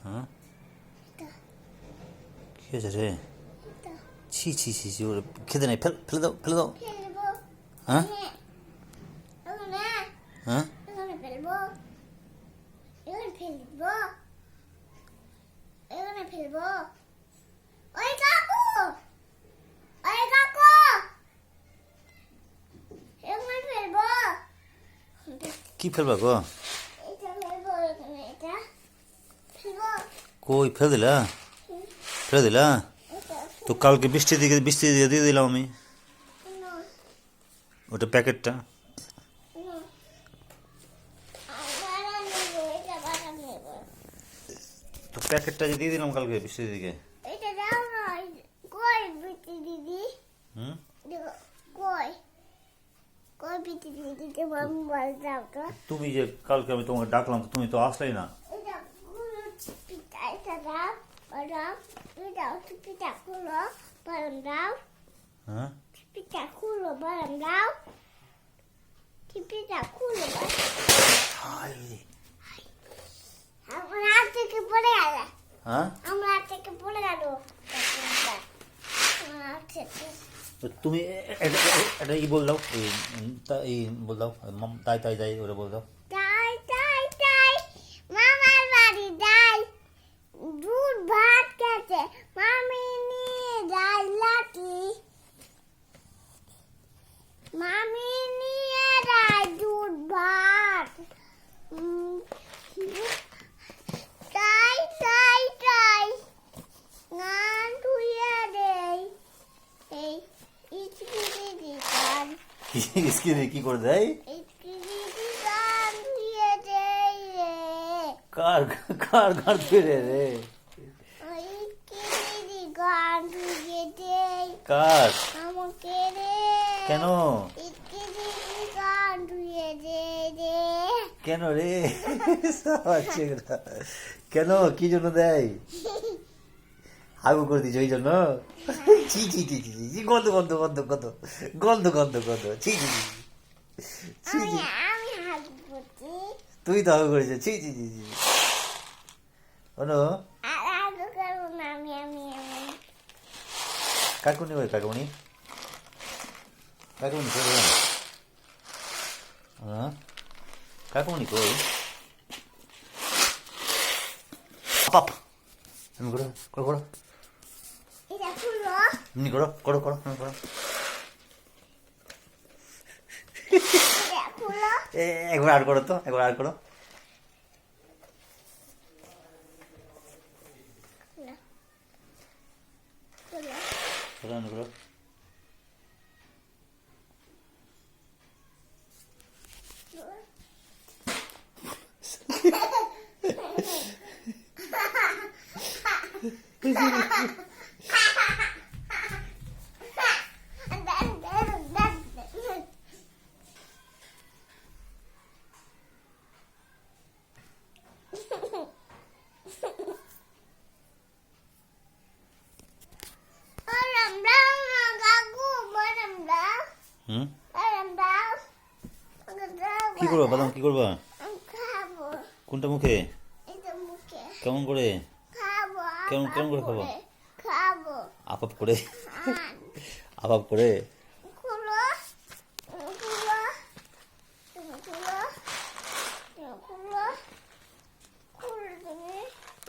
হ্যাঁ, কি হয়েছে রে? ছি ছি ছি ছি, ওরে খেতে নেই, ফেলে দাও, ফেলে দাও। হ্যাঁ হ্যাঁ, কি ফেলবা গো? কই ফেলে দিলা? ফেলে দিলা? তো কালকে বৃষ্টি দিয়ে দিয়ে দিলাম আমি ওটা প্যাকেটটা। তো প্যাকেটটা যে দিয়ে দিলাম কালকে বৃষ্টি দিকে। হুম, তুমি যে কালকে আমি তোমাকে ডাকলাম তো তুমি তো আসলেই না। হ্যাঁ, হ্যাঁ, তো তুমি এটা ই বল দাও, এই বল দাও, তাই তাই যাই ওরা বল দাও। দুধ ভাত খেতে মামি নিয়ে যায় লাঠি, মামি নিয়ে যায় দুধ ভাত। তাই তাই তাই গান ধুয়ে দেয় এই ইচকিরি গান, স্কিনে কি করে দেয়? ইচকিরি গান ধুয়ে দেয় রে, কার কার গান ফিরে রে? ইচকিরি গান ধুয়ে দেয় কার? আমাকে রে। কেন? ইচকিরি গান ধুয়ে দেয় রে। কেন রে? কেন, কি জন্য দেয়? আগু করে দিচ্ছ ওই জন্য? ছি ছি ছি ছি ছি, গন্ধ গন্ধ গন্ধ গন্ধ গন্ধ গন্ধ গন্ধ, ছি ছি ছি ছি ছি। আমি হাত করছি তুই তো আগু করেছিস, ছি ছি ছি ছি। অনু, আর আগে করবো না, আমি কাকুনি কই? কাকুনি কাকুনি কই? হ্যাঁ, কাকুনি কই? পাপ এমনি করো, করো করো, এটা খুলো, এমনি করো, করো করো, এমনি করো। এটা খুলো। একবার আর করো তো, একবার আর করো। খুলো, খুলো। করো, এমনি করো। হুম, কি করবা বাদাম, কি করবা? খাবো কোনটা মুখে? এটা মুখে কেমন করে? খাবো, কেমন কেমন করে খাবো? খাবো আপ আপ করে, আপ আপ করে।